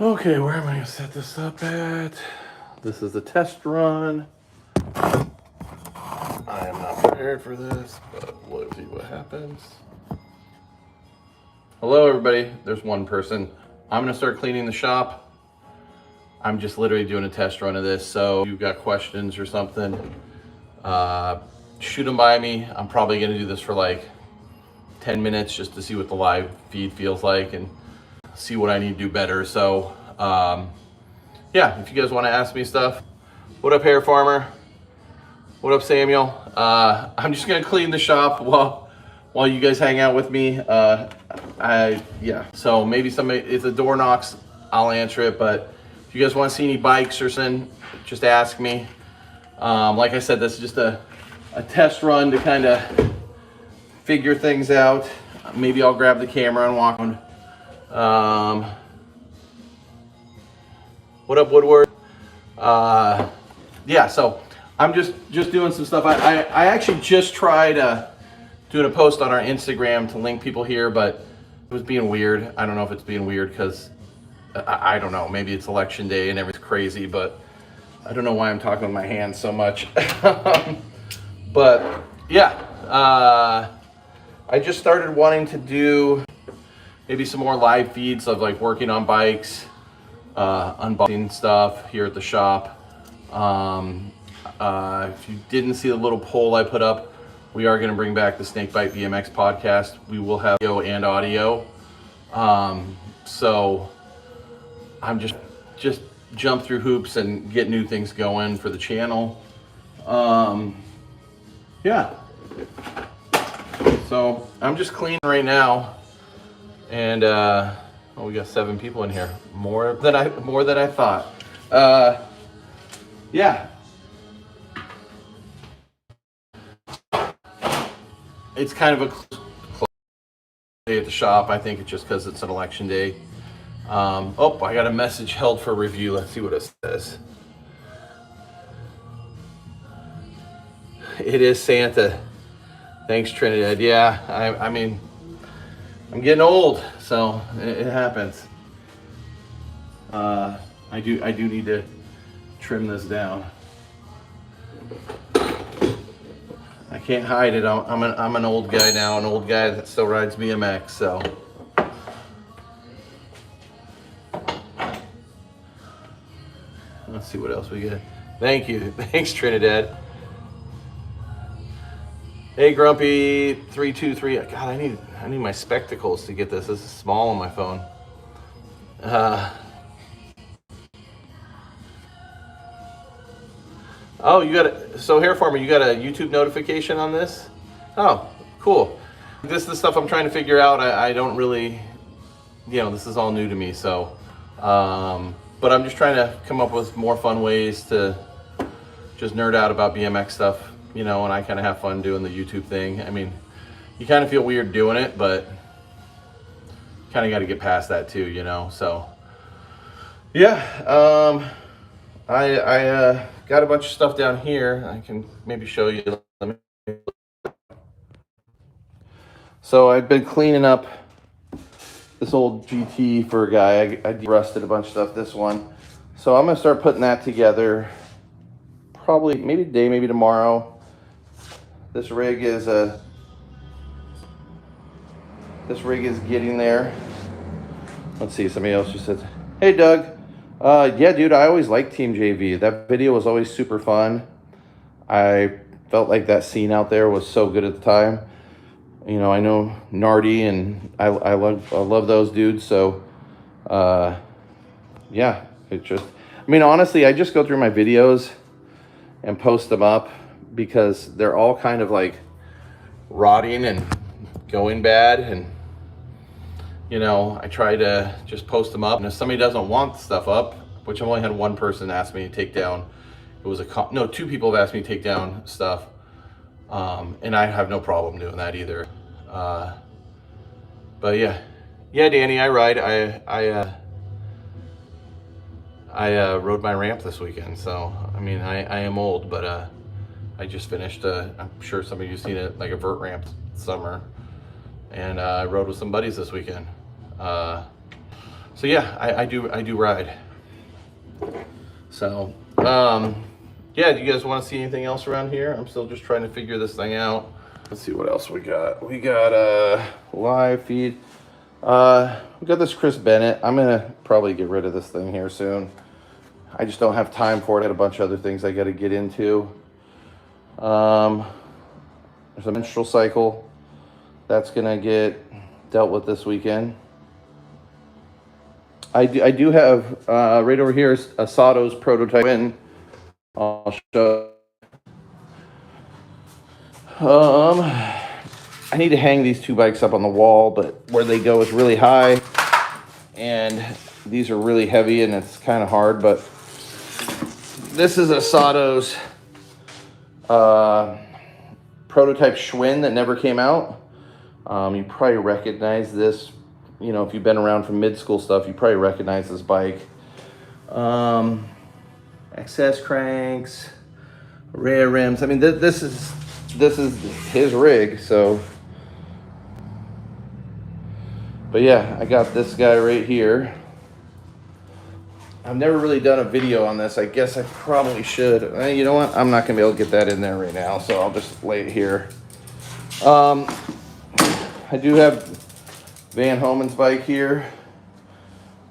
Okay, where am I gonna set this up at? This is the test run. I am not prepared for this, but we'll see what happens. Hello everybody, there's one person. I'm gonna start cleaning the shop. I'm just literally doing a test run of this, so if you've got questions or something, shoot them by me. I'm probably gonna do this for like 10 minutes just to see what the live feed feels like and see what I need to do better. So yeah, if you guys want to ask me stuff, what up Hair Farmer, what up Samuel, I'm just gonna clean the shop while you guys hang out with me. Yeah, so maybe somebody, if the door knocks, I'll answer it, but if you guys want to see any bikes or something, just ask me. Like I said, this is just a test run to kind of figure things out. Maybe I'll grab the camera and walk on. What up, Woodward? Yeah, so I'm just doing some stuff. I actually just tried doing a post on our Instagram to link people here, but it was being weird. I don't know if it's being weird because I don't know. Maybe it's election day and everything's crazy, but I don't know why I'm talking with my hands so much. But yeah, I just started wanting to do maybe some more live feeds of like working on bikes, unboxing stuff here at the shop. If you didn't see the little poll I put up, we are going to bring back the Snakebite BMX podcast. We will have video and audio. So I'm just jump through hoops and get new things going for the channel. Yeah. So I'm just cleaning right now, and oh, we got 7 people in here, more than I thought. Yeah. It's kind of a close day at the shop. I think it's just because it's an election day. Oh, I got a message held for review. Let's see what it says. It is Santa. Thanks, Trinidad. Yeah, I mean, I'm getting old, so it happens. I do need to trim this down. I can't hide it. I'm an old guy now, an old guy that still rides BMX. So let's see what else we get. Thank you. Thanks, Trinidad. Hey, Grumpy 323. God, I need my spectacles to get this. This is small on my phone. Oh, you got it. So Hair Farmer, you got a YouTube notification on this? Oh, cool. This is the stuff I'm trying to figure out. I don't really, this is all new to me. So, but I'm just trying to come up with more fun ways to just nerd out about BMX stuff, and I kind of have fun doing the YouTube thing. I mean, you kind of feel weird doing it, but kind of got to get past that too, So, yeah, I got a bunch of stuff down here. I can maybe show you. So I've been cleaning up this old GT for a guy. I rusted a bunch of stuff, this one. So I'm gonna start putting that together. Probably, maybe today, maybe tomorrow. This rig is getting there. Let's see, somebody else just said, hey Doug. Yeah, dude, I always liked Team JV. That video was always super fun. I felt like that scene out there was so good at the time. I know Nardi and I love those dudes. So, yeah, honestly, I just go through my videos and post them up because they're all kind of like rotting and going bad, and I try to just post them up. And if somebody doesn't want stuff up, which I've only had one person ask me to take down, it was 2 people have asked me to take down stuff, and I have no problem doing that either. But yeah, Danny, I ride. I rode my ramp this weekend, so I mean, I am old, but I just finished. I'm sure some of you've seen it, like a vert ramp summer, and I rode with some buddies this weekend. So yeah, I do ride. So yeah, do you guys want to see anything else around here? I'm still just trying to figure this thing out. Let's see what else we got. We got a live feed. We got this Chris Bennett. I'm gonna probably get rid of this thing here soon. I just don't have time for it. I had a bunch of other things I got to get into. There's a menstrual cycle that's gonna get dealt with this weekend. I do have right over here is a Sato's prototype win. I'll show. I need to hang these two bikes up on the wall, but where they go is really high, and these are really heavy, and it's kind of hard. But this is a Sato's prototype Schwinn that never came out. You probably recognize this. You know, if you've been around from mid-school stuff, you probably recognize this bike. XS cranks, rear rims. I mean, this is his rig, so. But yeah, I got this guy right here. I've never really done a video on this. I guess I probably should. You know what? I'm not gonna be able to get that in there right now, so I'll just lay it here. I do have Van Homan's bike here.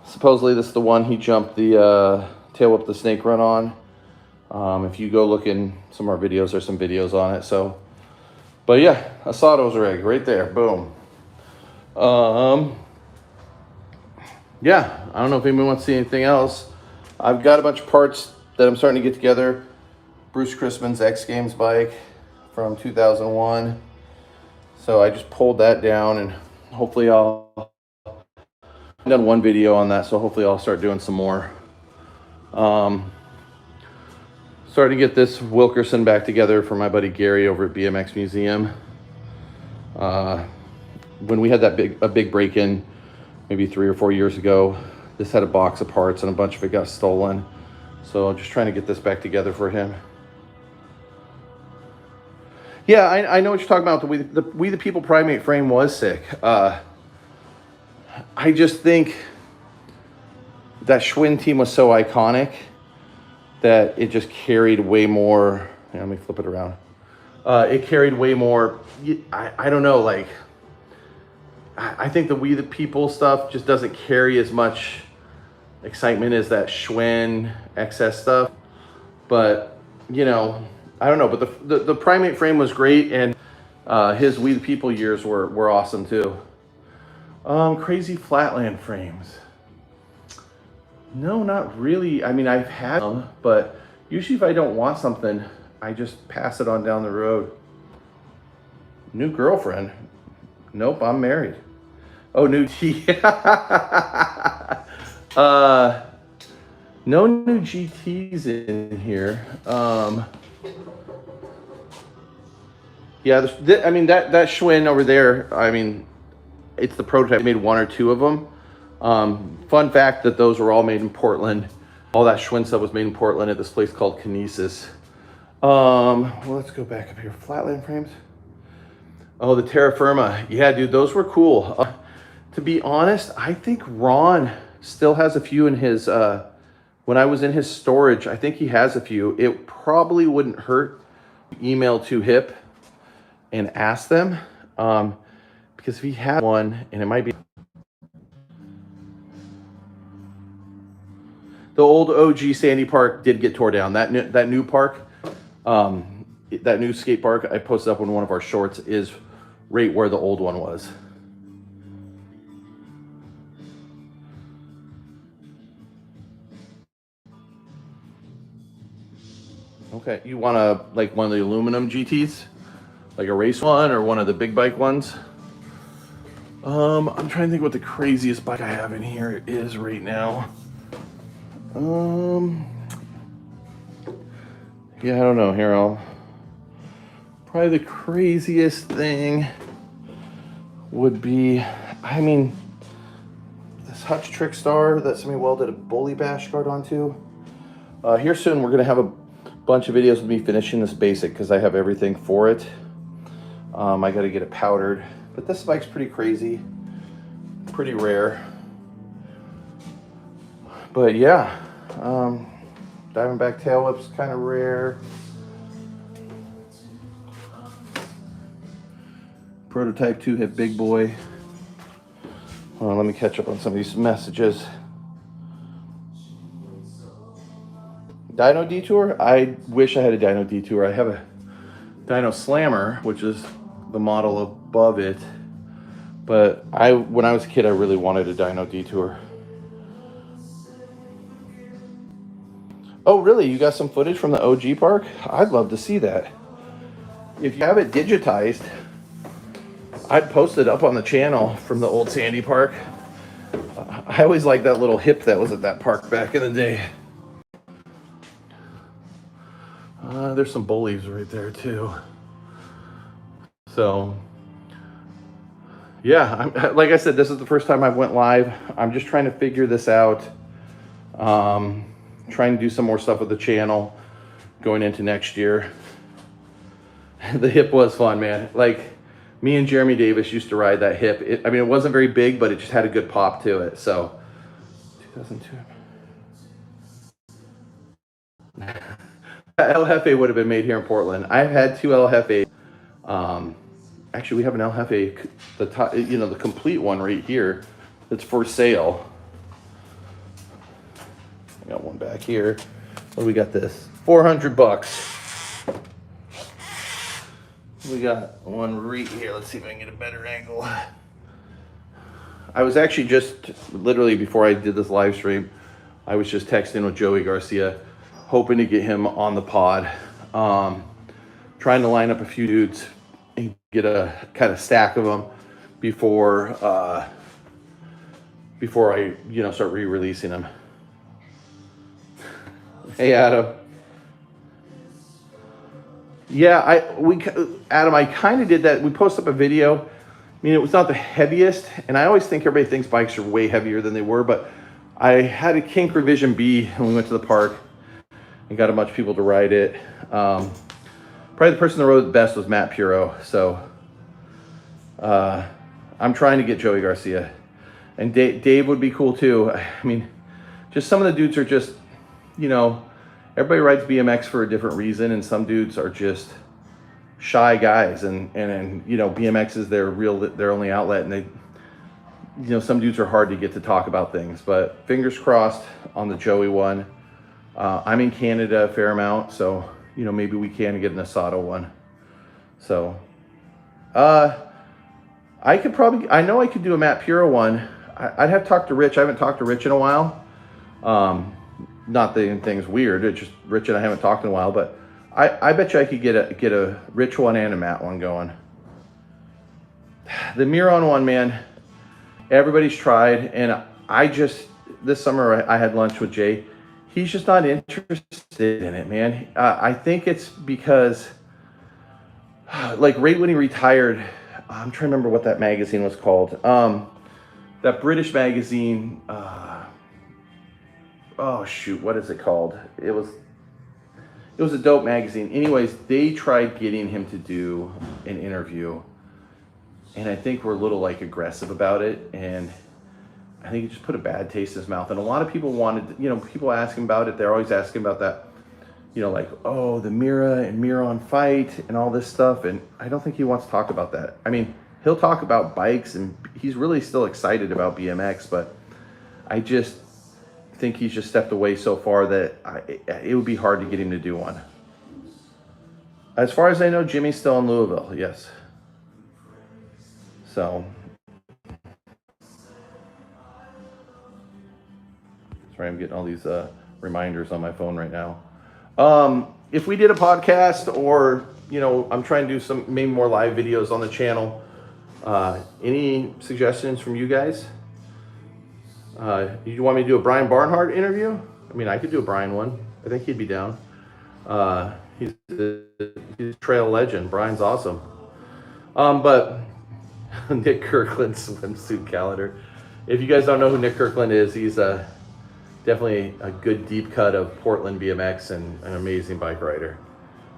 Supposedly this is the one he jumped the tail whip the snake run on. If you go look in some of our videos, there's some videos on it. So, but yeah, a Sato's rig right there. Boom. Yeah, I don't know if anyone wants to see anything else. I've got a bunch of parts that I'm starting to get together. Bruce Chrisman's X Games bike from 2001. So I just pulled that down, and hopefully I've done one video on that, so hopefully I'll start doing some more. Starting to get this Wilkerson back together for my buddy Gary over at BMX Museum. When we had that big break-in, maybe 3 or 4 years ago, this had a box of parts and a bunch of it got stolen. So I'm just trying to get this back together for him. Yeah, I know what you're talking about. The We the People Primate frame was sick. I just think that Schwinn team was so iconic that it just carried way more. Let me flip it around. It carried way more. I don't know, like, I think the We the People stuff just doesn't carry as much excitement as that Schwinn XS stuff. But, you know, I don't know. But the Primate frame was great, and his We the People years were awesome too. Crazy flatland frames. No, not really. I mean, I've had them, but usually if I don't want something, I just pass it on down the road. New girlfriend? Nope, I'm married. Oh, new no new GTs in here. Yeah, I mean, that Schwinn over there, I mean, it's the prototype. I made 1 or 2 of them. Fun fact that those were all made in Portland. All that Schwinn stuff was made in Portland at this place called Kinesis. Well, let's go back up here. Flatland frames. Oh, the Terra Firma. Yeah, dude, those were cool. To be honest, I think Ron still has a few in his, when I was in his storage, I think he has a few. It probably wouldn't hurt to email to Hip and ask them, because if he had one, and it might be the old OG Sandy Park did get tore down. That new park, that new skate park I posted up on one of our shorts is right where the old one was. Okay, you want like one of the aluminum GTs? Like a race one or one of the big bike ones? I'm trying to think what the craziest bike I have in here is right now. Yeah, I don't know. Here, probably the craziest thing would be, I mean, this Hutch Trickstar that somebody welded a bully bash guard onto. Here soon, we're gonna have a bunch of videos of me finishing this basic because I have everything for it. I got to get it powdered, but this bike's pretty crazy, pretty rare. But yeah, Diamondback tail whip's kind of rare. Prototype 2 hit big boy. Hold on, let me catch up on some of these messages. Dyno Detour? I wish I had a Dyno Detour. I have a Dyno Slammer, which is the model above it. But when I was a kid, I really wanted a Dyno Detour. Oh, really? You got some footage from the OG park? I'd love to see that. If you have it digitized, I'd post it up on the channel from the old Sandy Park. I always liked that little hip that was at that park back in the day. There's some bullies right there too. So, yeah, like I said, this is the first time I went live. I'm just trying to figure this out. Trying to do some more stuff with the channel going into next year. The hip was fun, man. Like, me and Jeremy Davis used to ride that hip. I mean, it wasn't very big, but it just had a good pop to it. So, 2002. That El Jefe would have been made here in Portland. I've had 2 El Jefe. Actually, we have an El Jefe, the complete one right here that's for sale. I got one back here. What do we got this? $400. We got one right here. Let's see if I can get a better angle. I was actually just, literally before I did this live stream, I was just texting with Joey Garcia, hoping to get him on the pod. Trying to line up a few dudes and get a kind of stack of them before I, start re-releasing them. Hey, Adam. Yeah, Adam, I kind of did that. We posted up a video. I mean, it was not the heaviest, and I always think everybody thinks bikes are way heavier than they were, but I had a Kink Revision B when we went to the park and got a bunch of people to ride it. Probably the person that rode it the best was Matt Puro. So I'm trying to get Joey Garcia, and Dave would be cool too. I mean, just some of the dudes are just, everybody rides BMX for a different reason, and some dudes are just shy guys, and BMX is their only outlet, and they, some dudes are hard to get to talk about things. But fingers crossed on the Joey one. I'm in Canada a fair amount, so maybe we can get an Asado one. So I know I could do a Matt Puro one. I'd have to talk to Rich. I haven't talked to Rich in a while. Not that anything's weird. It's just Rich and I haven't talked in a while, but I bet you I could get a Rich one and a Matt one going. The Miron one, man, everybody's tried, and this summer I had lunch with Jay. He's just not interested in it, man. I think it's because, like, right when he retired, I'm trying to remember what that magazine was called. That British magazine, oh shoot, what is it called? It was a dope magazine. Anyways, they tried getting him to do an interview, and I think we're a little aggressive about it, and I think it just put a bad taste in his mouth. And a lot of people wanted, people asking about it. They're always asking about that, oh, the Mira and Miron fight and all this stuff. And I don't think he wants to talk about that. I mean, he'll talk about bikes, and he's really still excited about BMX, but I just think he's just stepped away so far that it would be hard to get him to do one. As far as I know, Jimmy's still in Louisville, yes. So, sorry, I'm getting all these reminders on my phone right now. If we did a podcast, or, I'm trying to do maybe more live videos on the channel, any suggestions from you guys? You want me to do a Brian Barnhart interview? I mean, I could do a Brian one. I think he'd be down. He's a trail legend. Brian's awesome. But Nick Kirkland swimsuit calendar. If you guys don't know who Nick Kirkland is, he's definitely a good deep cut of Portland BMX and an amazing bike rider.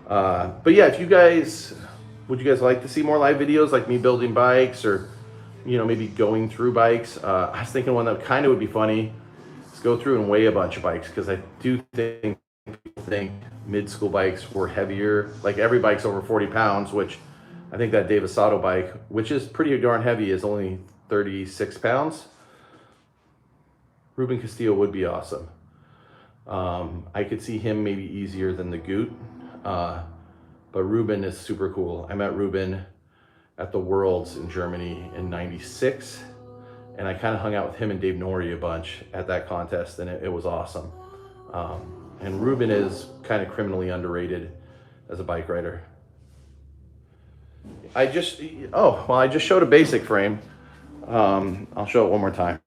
But yeah, would you guys like to see more live videos like me building bikes, or maybe going through bikes? I was thinking one that kind of would be funny. Let's go through and weigh a bunch of bikes, because I do think people think mid-school bikes were heavier. Like every bike's over 40 pounds, which I think that Davis Sato bike, which is pretty darn heavy, is only 36 pounds. Ruben Castillo would be awesome. I could see him maybe easier than the Goot, but Ruben is super cool. I met Ruben at the Worlds in Germany in '96, and I kind of hung out with him and Dave Norrie a bunch at that contest, and it was awesome. And Ruben is kind of criminally underrated as a bike rider. I just showed a basic frame. I'll show it one more time.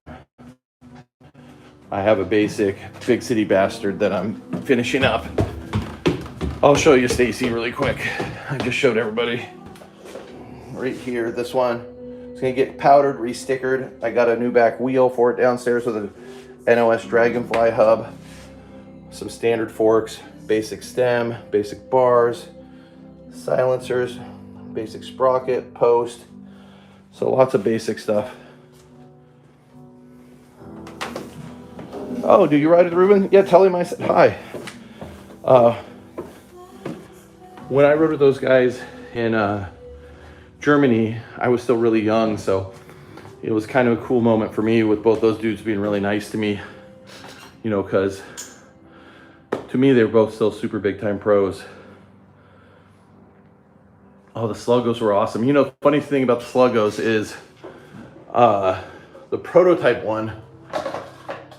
I have a basic Big City Bastard that I'm finishing up. I'll show you Stacy really quick. I just showed everybody right here. This one, it's gonna get powdered, re-stickered. I got a new back wheel for it downstairs with a NOS Dragonfly hub, some standard forks, basic stem, basic bars, silencers, basic sprocket, post. So lots of basic stuff. Oh, do you ride with Ruben? Yeah, tell him I said hi. When I rode with those guys in Germany, I was still really young, so it was kind of a cool moment for me with both those dudes being really nice to me, you know, because to me, they were both still super big time pros. Oh, the Sluggos were awesome. You know, the funny thing about the Sluggos is the prototype one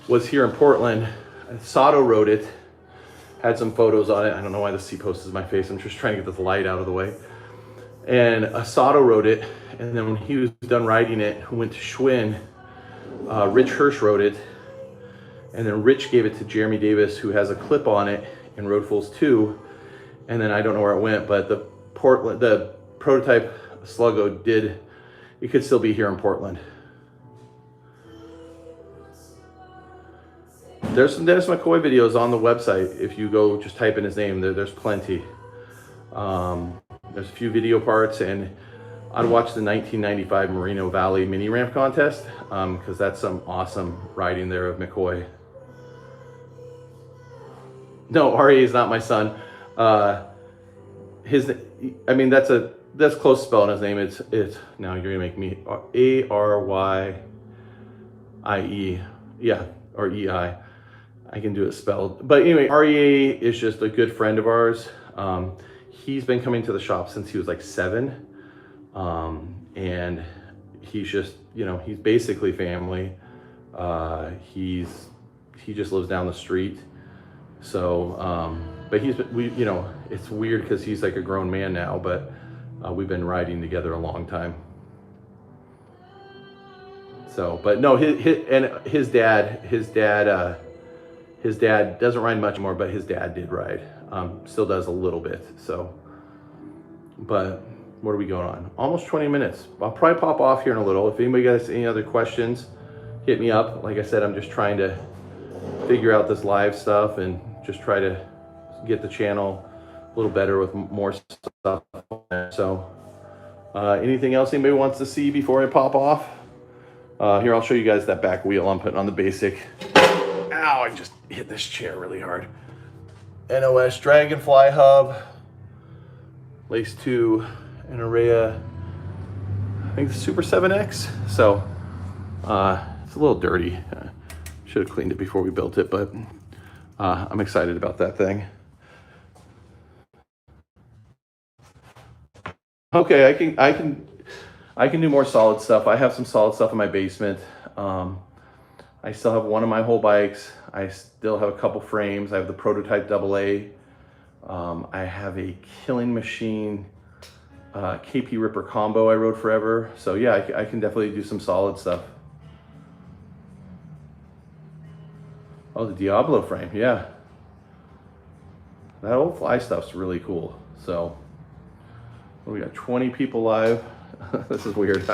was here in Portland. Sato rode it, had some photos on it. I don't know why the seat post is in my face. I'm just trying to get this light out of the way. And Sato rode it, and then when he was done riding it, went to Schwinn, Rich Hirsch rode it, and then Rich gave it to Jeremy Davis, who has a clip on it in Road Fools 2, and then I don't know where it went, but the prototype Sluggo it could still be here in Portland. There's some Dennis McCoy videos on the website. If you go just type in his name, there's plenty. There's a few video parts, and I'd watch the 1995 Merino Valley mini ramp contest, because that's some awesome riding there of McCoy. No, RA is not my son. That's close spelling his name. It's now you're gonna make me Arye, yeah, or EI. I can do it spelled. But anyway, REA is just a good friend of ours. He's been coming to the shop since he was like 7. And he's just, you know, he's basically family. He just lives down the street. So, but you know, it's weird because he's like a grown man now, but we've been riding together a long time. So, but no, his dad doesn't ride much more, but his dad did ride. Still does a little bit. So, but what are we going on? Almost 20 minutes. I'll probably pop off here in a little. If anybody has any other questions, hit me up. Like I said, I'm just trying to figure out this live stuff and just try to get the channel a little better with more stuff. So, anything else anybody wants to see before I pop off? Here, I'll show you guys that back wheel I'm putting on the basic. Ow, I just hit this chair really hard. NOS Dragonfly hub, Lace 2, and Araya, I think the Super 7X. So, it's a little dirty. Should have cleaned it before we built it, but I'm excited about that thing. Okay, I can do more solid stuff. I have some solid stuff in my basement. I still have one of my whole bikes. I still have a couple frames. I have the prototype AA. I have a Killing Machine KP Ripper combo I rode forever. So yeah, I can definitely do some solid stuff. Oh, the Diablo frame, yeah. That old fly stuff's really cool. So we got 20 people live. This is weird.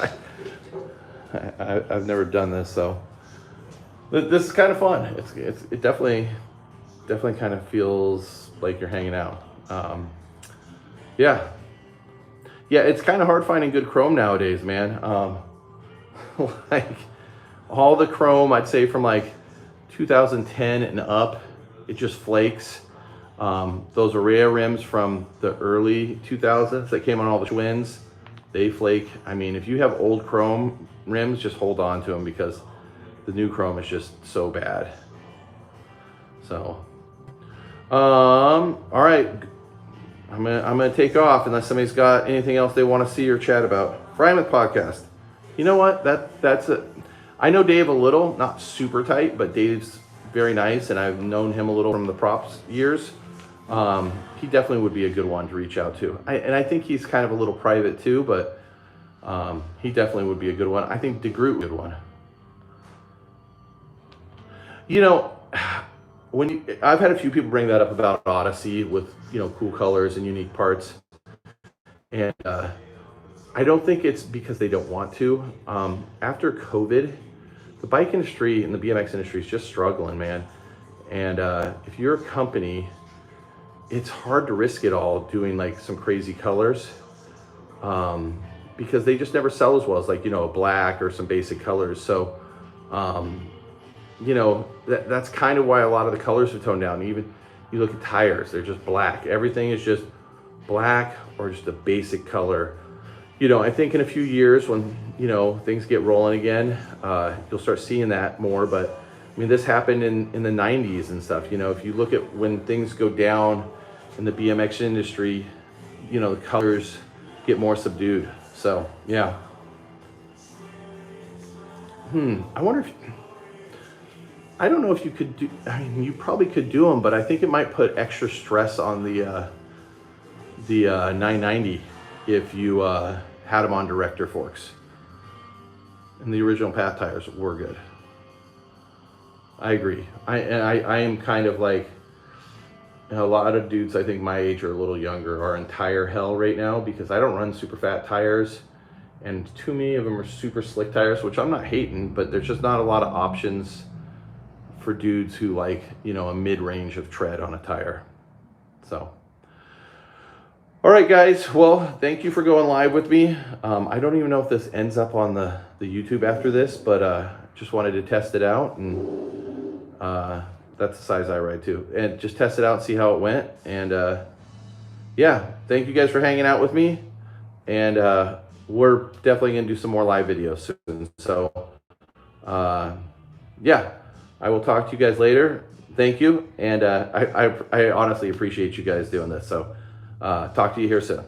I've never done this, so this is kind of fun. It definitely kind of feels like you're hanging out. Yeah, it's kind of hard finding good chrome nowadays, man. Like all the chrome, I'd say from like 2010 and up, it just flakes. Those Area rims from the early 2000s that came on all the twins, they flake. I mean, if you have old chrome rims, just hold on to them because the new chrome is just so bad. So, all right, I'm gonna take off unless somebody's got anything else they want to see or chat about. Frying with Podcast. You know what? That's it. I know Dave a little, not super tight, but Dave's very nice, and I've known him a little from the props years. He definitely would be a good one to reach out to. And I think he's kind of a little private too, but he definitely would be a good one. I think DeGroot would be a good one. You know, I've had a few people bring that up about Odyssey with, you know, cool colors and unique parts. And I don't think it's because they don't want to. After COVID, the bike industry and the BMX industry is just struggling, man. And if you're a company, it's hard to risk it all doing like some crazy colors because they just never sell as well as, like, you know, a black or some basic colors. So, you know, that's kind of why a lot of the colors have toned down. Even you look at tires, they're just black. Everything is just black or just a basic color. You know, I think in a few years when, you know, things get rolling again, you'll start seeing that more. But I mean, this happened in the 90s and stuff. You know, if you look at when things go down in the BMX industry, you know, the colors get more subdued. So, yeah. I wonder if, I don't know if you could do, I mean, you probably could do them, but I think it might put extra stress on the 990 if you had them on director forks. And the original path tires were good. I agree. I am kind of like, a lot of dudes I think my age or a little younger are in tire hell right now because I don't run super fat tires, and too many of them are super slick tires, which I'm not hating, but there's just not a lot of options for dudes who like, you know, a mid-range of tread on a tire. So, all right, guys. Well, thank you for going live with me. I don't even know if this ends up on the YouTube after this, but just wanted to test it out, and that's the size I ride too, and just test it out and see how it went. And yeah, thank you guys for hanging out with me, and we're definitely gonna do some more live videos soon. So yeah, I will talk to you guys later. Thank you, and I honestly appreciate you guys doing this. So talk to you here soon.